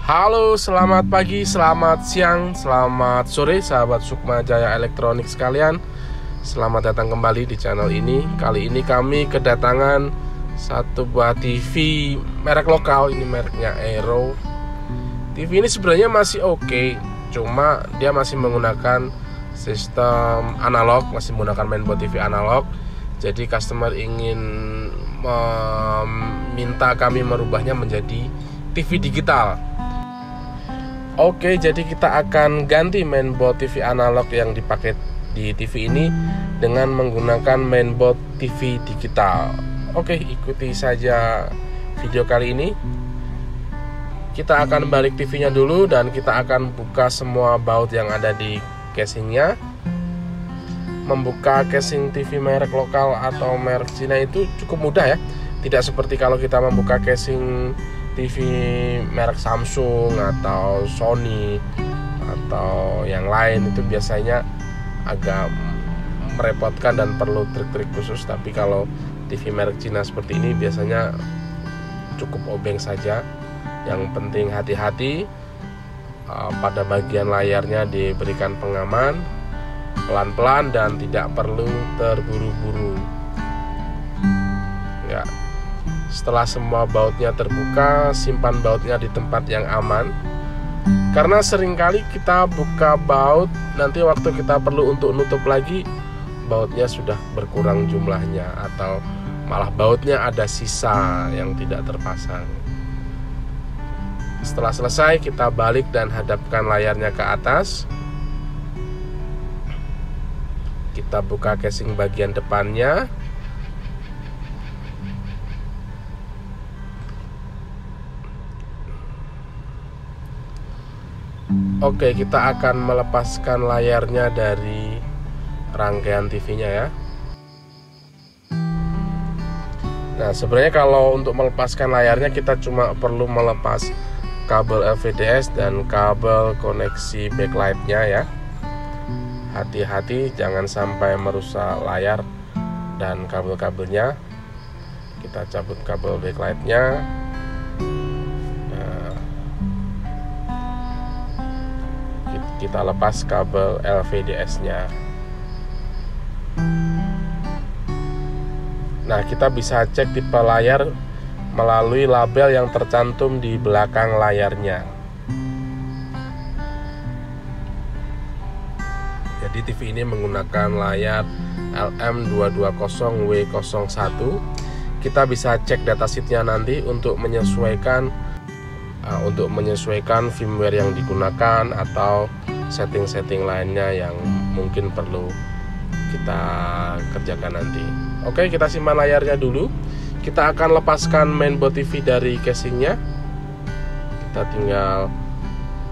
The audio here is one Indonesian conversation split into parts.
Halo, selamat pagi, selamat siang, selamat sore sahabat Sukma Jaya Elektronik sekalian. Selamat datang kembali di channel ini. Kali ini kami kedatangan satu buah TV merek lokal. Ini mereknya Aero. TV ini sebenarnya masih oke, cuma dia masih menggunakan sistem analog, masih menggunakan mainboard TV analog. Jadi customer ingin meminta kami merubahnya menjadi TV digital. Oke, jadi kita akan ganti mainboard TV analog yang dipakai di TV ini dengan menggunakan mainboard TV digital. Oke, ikuti saja video kali ini. Kita akan balik TV-nya dulu dan kita akan buka semua baut yang ada di casingnya. Membuka casing TV merek lokal atau merek Cina itu cukup mudah ya. Tidak seperti kalau kita membuka casing TV merek Samsung atau Sony atau yang lain, itu biasanya agak merepotkan dan perlu trik-trik khusus. Tapi kalau TV merek Cina seperti ini biasanya cukup obeng saja. Yang penting hati-hati, pada bagian layarnya diberikan pengaman, pelan-pelan dan tidak perlu terburu-buru ya. Setelah semua bautnya terbuka, simpan bautnya di tempat yang aman. Karena seringkali kita buka baut, nanti waktu kita perlu untuk nutup lagi, bautnya sudah berkurang jumlahnya, atau malah bautnya ada sisa yang tidak terpasang. Setelah selesai, kita balik dan hadapkan layarnya ke atas. Kita buka casing bagian depannya. Oke, kita akan melepaskan layarnya dari rangkaian TV-nya ya. Nah, sebenarnya kalau untuk melepaskan layarnya kita cuma perlu melepas kabel LVDS dan kabel koneksi backlight-nya ya. Hati-hati jangan sampai merusak layar dan kabel-kabelnya. Kita cabut kabel backlight-nya. Kita lepas kabel LVDS-nya. Nah, kita bisa cek tipe layar melalui label yang tercantum di belakang layarnya. Jadi TV ini menggunakan layar LM220W01. Kita bisa cek datasheetnya nanti untuk menyesuaikan firmware yang digunakan atau setting-setting lainnya yang mungkin perlu kita kerjakan nanti. Oke, kita simpan layarnya dulu. Kita akan lepaskan mainboard TV dari casingnya. Kita tinggal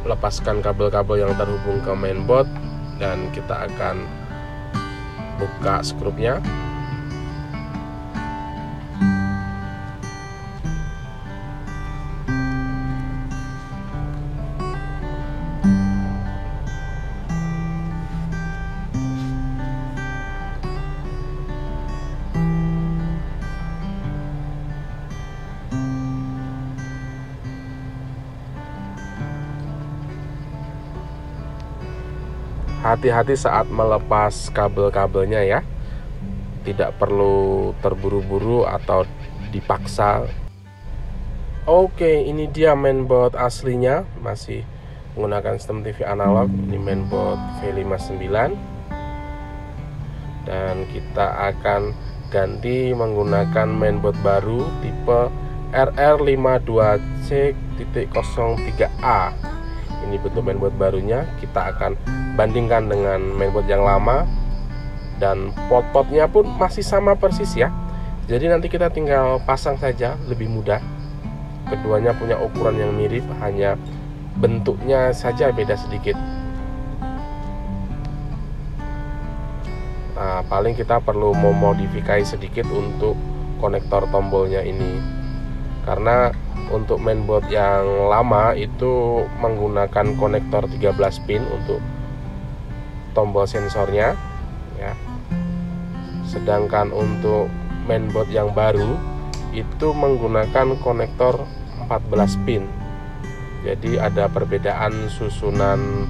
lepaskan kabel-kabel yang terhubung ke mainboard dan kita akan buka skrupnya. Hati-hati saat melepas kabel-kabelnya ya. Tidak perlu terburu-buru atau dipaksa. Oke, ini dia mainboard aslinya, masih menggunakan sistem TV analog. Ini mainboard V59. Dan kita akan ganti menggunakan mainboard baru tipe RR52C.03A. Ini bentuk mainboard barunya. Kita akan bandingkan dengan mainboard yang lama, dan pot-potnya pun masih sama persis ya. Jadi nanti kita tinggal pasang saja, lebih mudah. Keduanya punya ukuran yang mirip, hanya bentuknya saja beda sedikit. Nah, paling kita perlu memodifikasi sedikit untuk konektor tombolnya ini, karena untuk mainboard yang lama itu menggunakan konektor 13 pin untuk tombol sensornya ya. Sedangkan untuk mainboard yang baru itu menggunakan konektor 14 pin. Jadi ada perbedaan susunan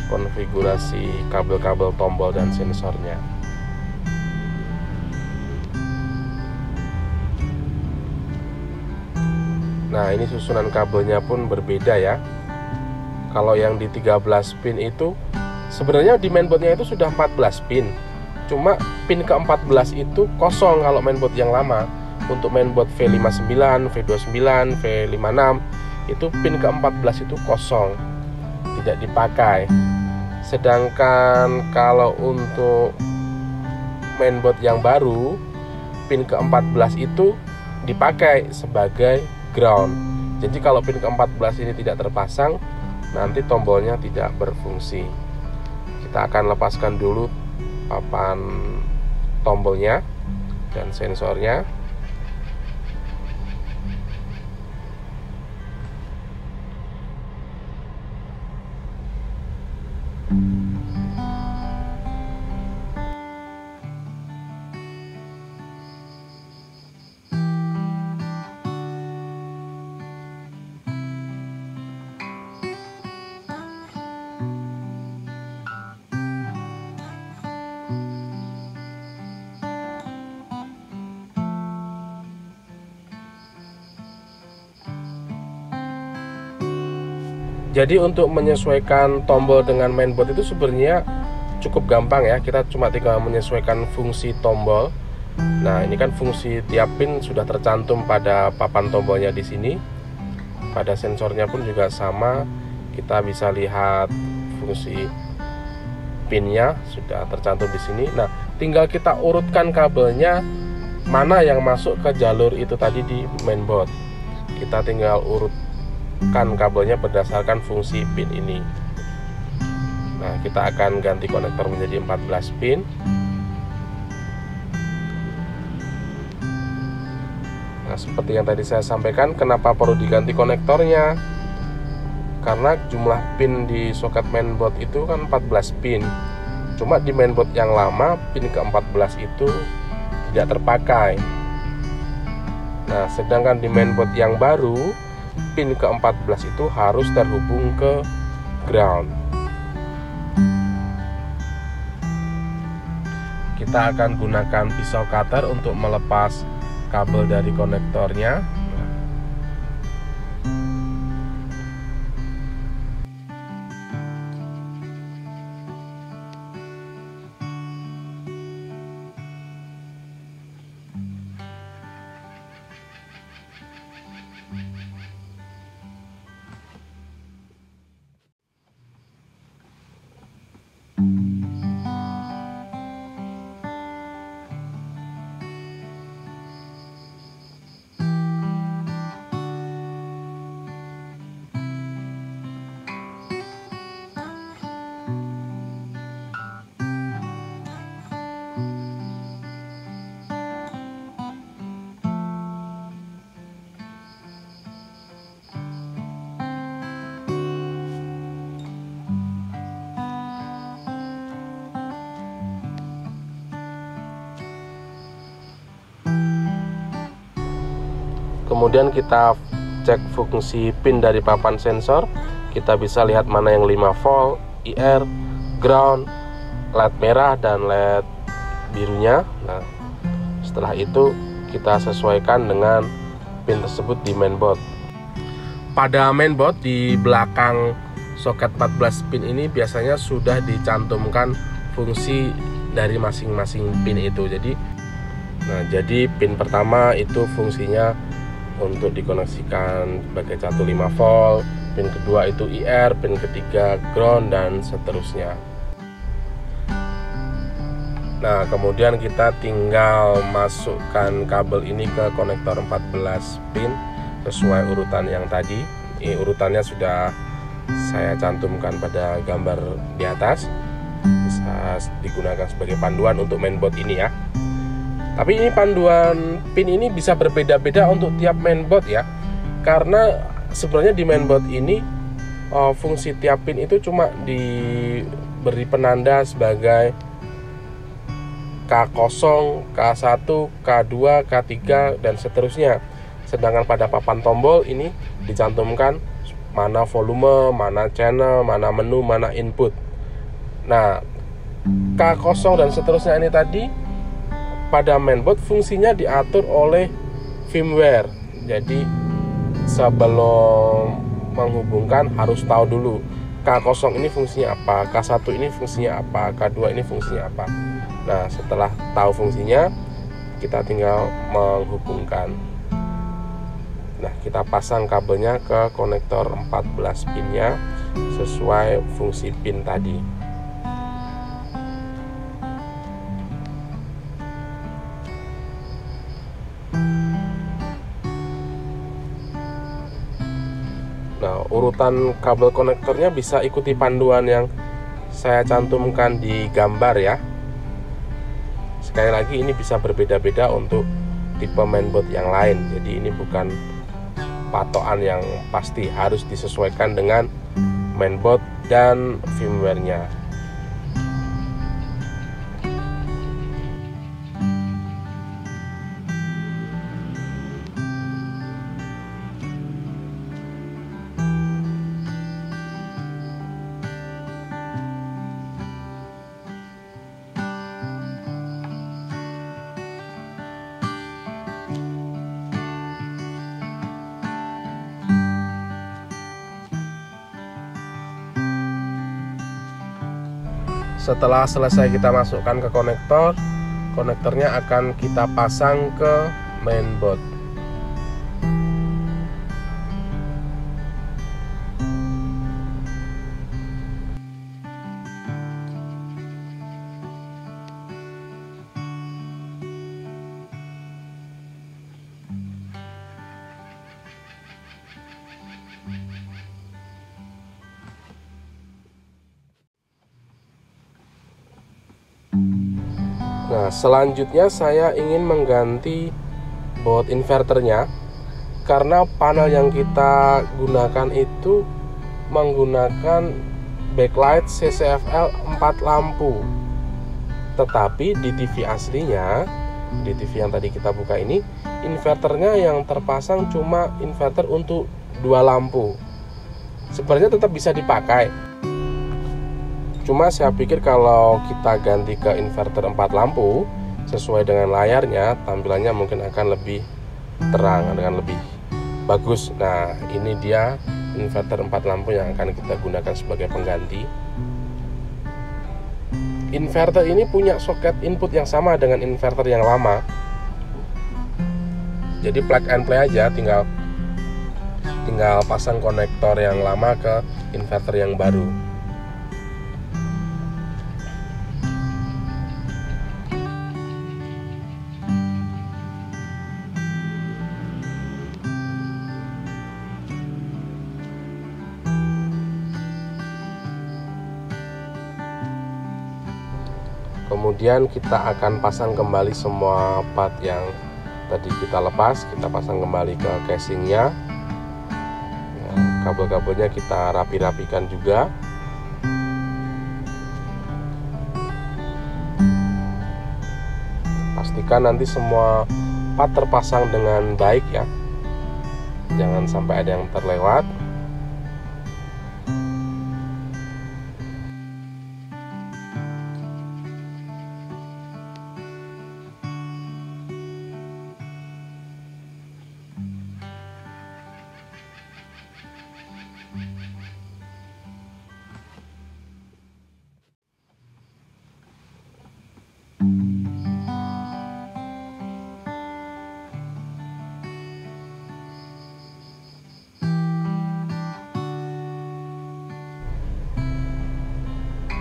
konfigurasi kabel-kabel tombol dan sensornya. Nah, ini susunan kabelnya pun berbeda ya. Kalau yang di 13 pin itu sebenarnya di mainboardnya itu sudah 14 pin. Cuma pin ke-14 itu kosong kalau mainboard yang lama. Untuk mainboard V59, V29, V56 itu pin ke-14 itu kosong, tidak dipakai. Sedangkan kalau untuk mainboard yang baru, pin ke-14 itu dipakai sebagai ground. Jadi kalau pin ke-14 ini tidak terpasang, nanti tombolnya tidak berfungsi. Kita akan lepaskan dulu papan tombolnya dan sensornya. Jadi untuk menyesuaikan tombol dengan mainboard itu sebenarnya cukup gampang ya. Kita cuma tinggal menyesuaikan fungsi tombol. Nah, ini kan fungsi tiap pin sudah tercantum pada papan tombolnya di sini. Pada sensornya pun juga sama. Kita bisa lihat fungsi pinnya sudah tercantum di sini. Nah, tinggal kita urutkan kabelnya mana yang masuk ke jalur itu tadi di mainboard. Kita tinggal urutkan kabelnya berdasarkan fungsi pin ini. Nah, kita akan ganti konektor menjadi 14 pin. Nah, seperti yang tadi saya sampaikan, kenapa perlu diganti konektornya? Karena jumlah pin di soket mainboard itu kan 14 pin. Cuma di mainboard yang lama, pin ke-14 itu tidak terpakai. Nah, sedangkan di mainboard yang baru, pin ke-14 itu harus terhubung ke ground. Kita akan gunakan pisau cutter untuk melepas kabel dari konektornya. Kemudian kita cek fungsi pin dari papan sensor. Kita bisa lihat mana yang 5 volt, IR, ground, LED merah dan LED birunya. Nah, setelah itu kita sesuaikan dengan pin tersebut di mainboard. Pada mainboard di belakang soket 14 pin ini biasanya sudah dicantumkan fungsi dari masing-masing pin itu. Jadi pin pertama itu fungsinya untuk dikoneksikan sebagai catu 5 volt, pin kedua itu IR, pin ketiga ground dan seterusnya. Nah, kemudian kita tinggal masukkan kabel ini ke konektor 14 pin sesuai urutan yang tadi. Ini urutannya sudah saya cantumkan pada gambar di atas. Bisa digunakan sebagai panduan untuk mainboard ini ya. Tapi ini panduan pin ini bisa berbeda-beda untuk tiap mainboard ya. Karena sebenarnya di mainboard ini fungsi tiap pin itu cuma diberi penanda sebagai K0, K1, K2, K3 dan seterusnya. Sedangkan pada papan tombol ini dicantumkan mana volume, mana channel, mana menu, mana input. Nah, K0 dan seterusnya ini tadi pada mainboard fungsinya diatur oleh firmware. Jadi sebelum menghubungkan harus tahu dulu K0 ini fungsinya apa, K1 ini fungsinya apa, K2 ini fungsinya apa. Nah, setelah tahu fungsinya, kita tinggal menghubungkan. Nah, kita pasang kabelnya ke konektor 14 pinnya sesuai fungsi pin tadi. Nah, urutan kabel konektornya bisa ikuti panduan yang saya cantumkan di gambar ya. Sekali lagi, ini bisa berbeda-beda untuk tipe mainboard yang lain. Jadi ini bukan patokan yang pasti, harus disesuaikan dengan mainboard dan firmware-nya. Setelah selesai kita masukkan ke konektor, konektornya akan kita pasang ke mainboard. Nah, selanjutnya saya ingin mengganti baut inverternya karena panel yang kita gunakan itu menggunakan backlight CCFL 4 lampu. Tetapi di TV aslinya, di TV yang tadi kita buka ini, inverternya yang terpasang cuma inverter untuk 2 lampu. Sebenarnya tetap bisa dipakai. Cuma saya pikir kalau kita ganti ke inverter 4 lampu sesuai dengan layarnya, tampilannya mungkin akan lebih terang, akan lebih bagus. Nah, ini dia inverter 4 lampu yang akan kita gunakan sebagai pengganti. Inverter ini punya soket input yang sama dengan inverter yang lama. Jadi plug and play aja, tinggal pasang konektor yang lama ke inverter yang baru. Kemudian kita akan pasang kembali semua part yang tadi kita lepas. Kita pasang kembali ke casingnya. Ya, kabel-kabelnya kita rapi-rapikan juga. Pastikan nanti semua part terpasang dengan baik ya. Jangan sampai ada yang terlewat.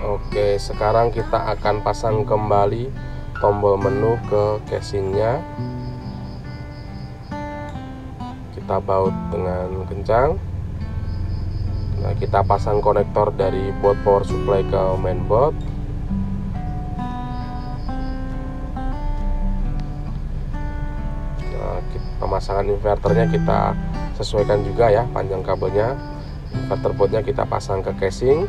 Oke, sekarang kita akan pasang kembali tombol menu ke casingnya. Kita baut dengan kencang. Nah, kita pasang konektor dari board power supply ke mainboard. Nah, pemasangan inverternya kita sesuaikan juga ya, panjang kabelnya. Inverter boardnya kita pasang ke casing.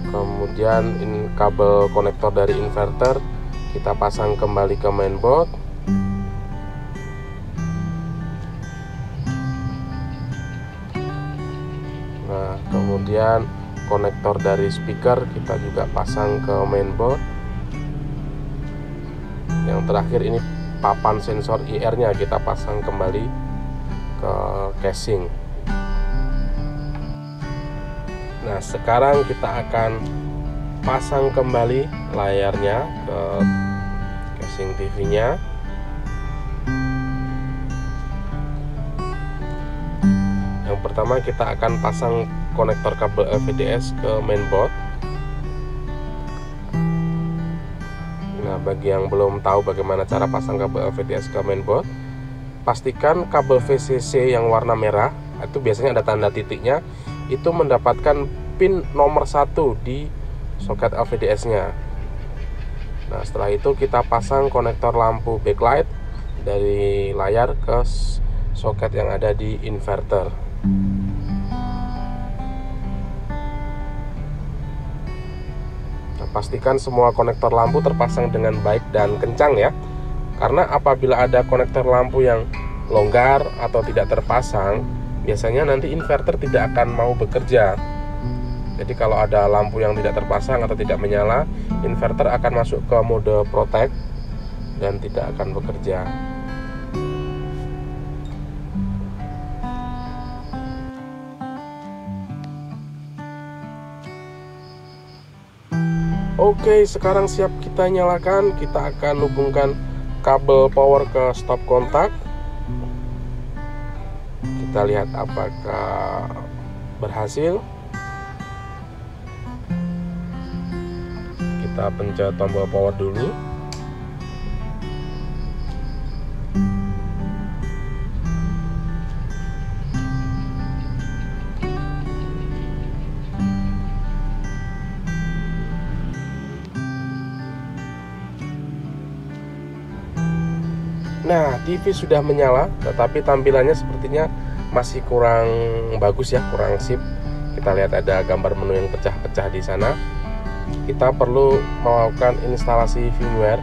Kemudian kabel konektor dari inverter Kita pasang kembali ke mainboard. Nah, kemudian konektor dari speaker kita juga pasang ke mainboard. Yang terakhir ini papan sensor IR-nya kita pasang kembali ke casing. Nah, sekarang kita akan pasang kembali layarnya ke casing TV-nya. Yang pertama kita akan pasang konektor kabel LVDS ke mainboard. Nah, bagi yang belum tahu bagaimana cara pasang kabel LVDS ke mainboard, pastikan kabel VCC yang warna merah, itu biasanya ada tanda titiknya, itu mendapatkan pin nomor 1 di soket LVDS-nya. Nah, setelah itu kita pasang konektor lampu backlight dari layar ke soket yang ada di inverter. Nah, pastikan semua konektor lampu terpasang dengan baik dan kencang ya. Karena apabila ada konektor lampu yang longgar atau tidak terpasang, biasanya nanti inverter tidak akan mau bekerja. Jadi kalau ada lampu yang tidak terpasang atau tidak menyala, inverter akan masuk ke mode protect dan tidak akan bekerja. Oke, sekarang siap kita nyalakan. Kita akan hubungkan kabel power ke stop kontak. Kita lihat apakah berhasil. Kita pencet tombol power dulu. Nah, TV sudah menyala, tetapi tampilannya sepertinya masih kurang bagus ya, kurang sip. Kita lihat ada gambar menu yang pecah-pecah di sana. Kita perlu melakukan instalasi firmware.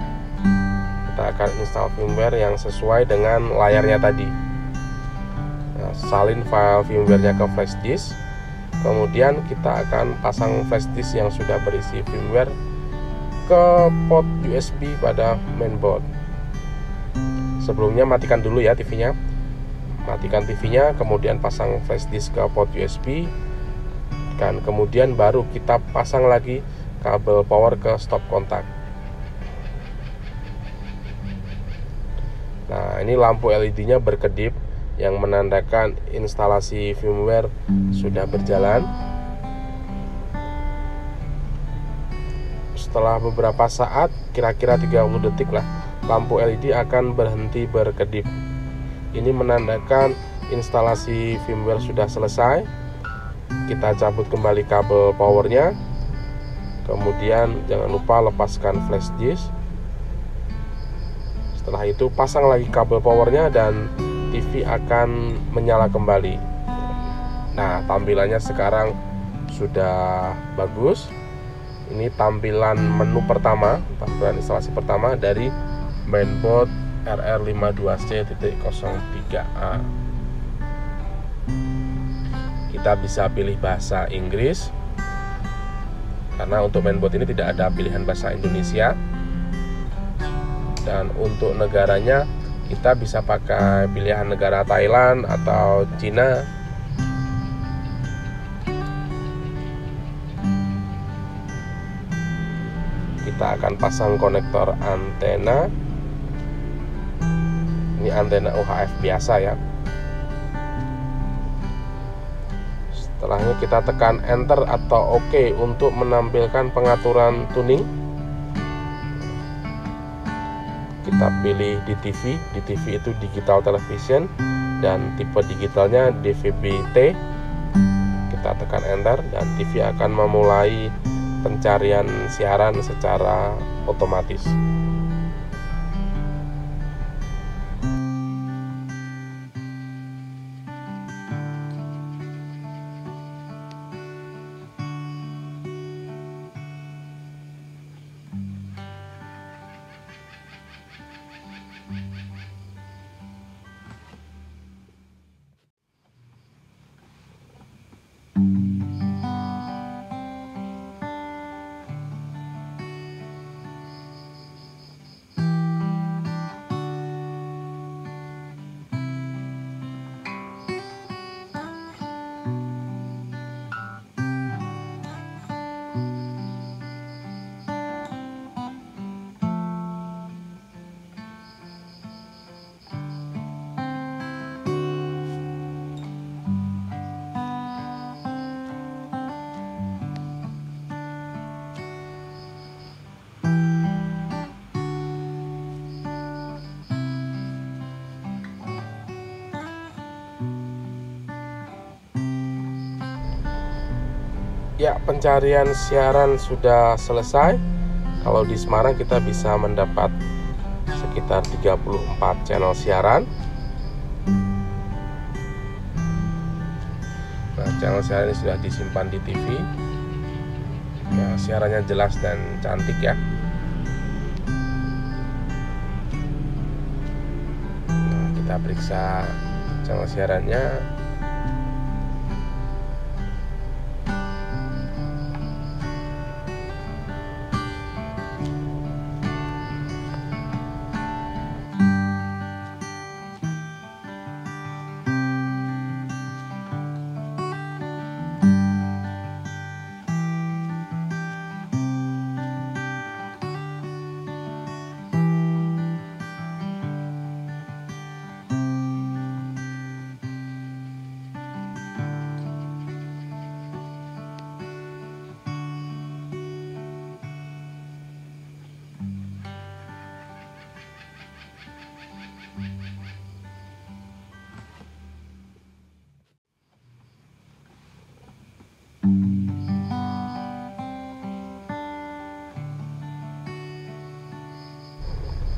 Kita akan install firmware yang sesuai dengan layarnya tadi. Nah, salin file firmware-nya ke flash disk. Kemudian kita akan pasang flash disk yang sudah berisi firmware ke port USB pada mainboard. Sebelumnya matikan dulu ya TV-nya. Matikan TV-nya, kemudian pasang flash disk ke port USB, dan kemudian baru kita pasang lagi kabel power ke stop kontak. Nah, ini lampu LED-nya berkedip yang menandakan instalasi firmware sudah berjalan. Setelah beberapa saat, kira-kira 30 detik lah, lampu LED akan berhenti berkedip. Ini menandakan instalasi firmware sudah selesai. Kita cabut kembali kabel powernya. Kemudian jangan lupa lepaskan flash disk. Setelah itu pasang lagi kabel powernya dan TV akan menyala kembali. Nah, tampilannya sekarang sudah bagus. Ini tampilan menu pertama, tampilan instalasi pertama dari mainboard RR52C.03A. Kita bisa pilih bahasa Inggris, karena untuk mainboard ini tidak ada pilihan bahasa Indonesia. Dan untuk negaranya kita bisa pakai pilihan negara Thailand atau Cina. Kita akan pasang konektor antena. Ini antena UHF biasa ya. Setelahnya kita tekan enter atau OK untuk menampilkan pengaturan tuning. Kita pilih di TV itu digital television dan tipe digitalnya DVB-T. Kita tekan enter dan TV akan memulai pencarian siaran secara otomatis. Ya, pencarian siaran sudah selesai. Kalau di Semarang kita bisa mendapat sekitar 34 channel siaran. Nah, channel siaran ini sudah disimpan di TV. Ya, siarannya jelas dan cantik ya. Nah, kita periksa channel siarannya.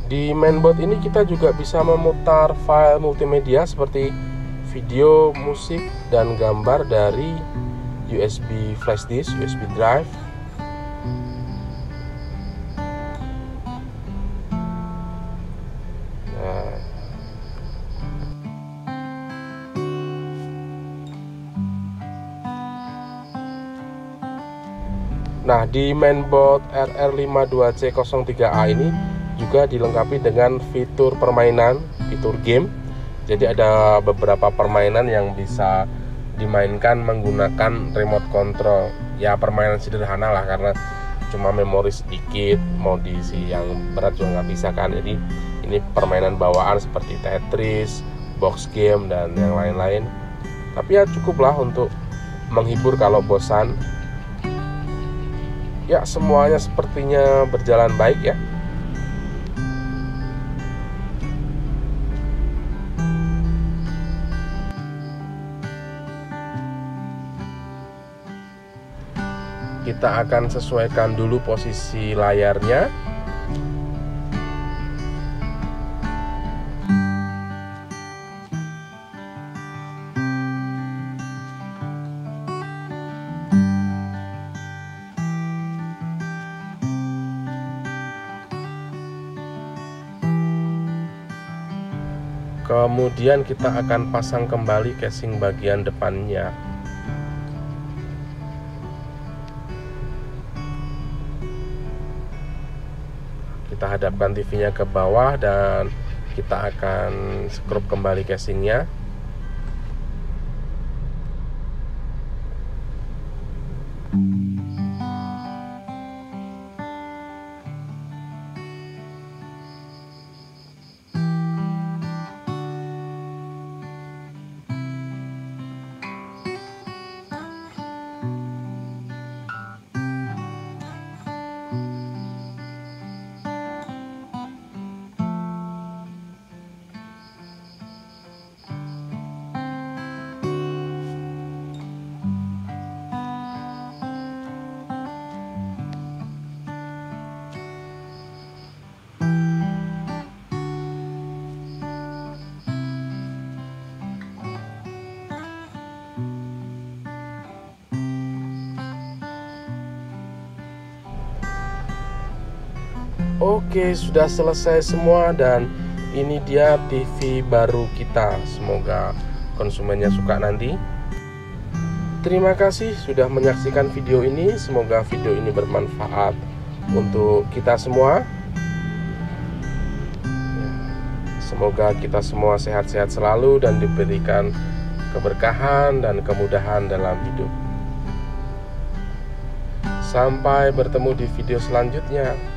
Di mainboard ini kita juga bisa memutar file multimedia seperti video, musik, dan gambar dari USB flash disk, USB drive. Nah, di mainboard RR52C03A ini juga dilengkapi dengan fitur permainan, fitur game. Jadi ada beberapa permainan yang bisa dimainkan menggunakan remote control. Ya, permainan sederhana lah, karena cuma memori sedikit, mau diisi yang berat juga nggak bisa kan. Jadi ini permainan bawaan seperti Tetris, box game, dan yang lain-lain. Tapi ya cukuplah untuk menghibur kalau bosan. Ya, semuanya sepertinya berjalan baik ya. Kita akan sesuaikan dulu posisi layarnya. Kemudian kita akan pasang kembali casing bagian depannya. Kita hadapkan TV-nya ke bawah dan kita akan skrup kembali casingnya. Oke, sudah selesai semua dan ini dia TV baru kita. Semoga konsumennya suka nanti. Terima kasih sudah menyaksikan video ini. Semoga video ini bermanfaat untuk kita semua. Semoga kita semua sehat-sehat selalu dan diberikan keberkahan dan kemudahan dalam hidup. Sampai bertemu di video selanjutnya.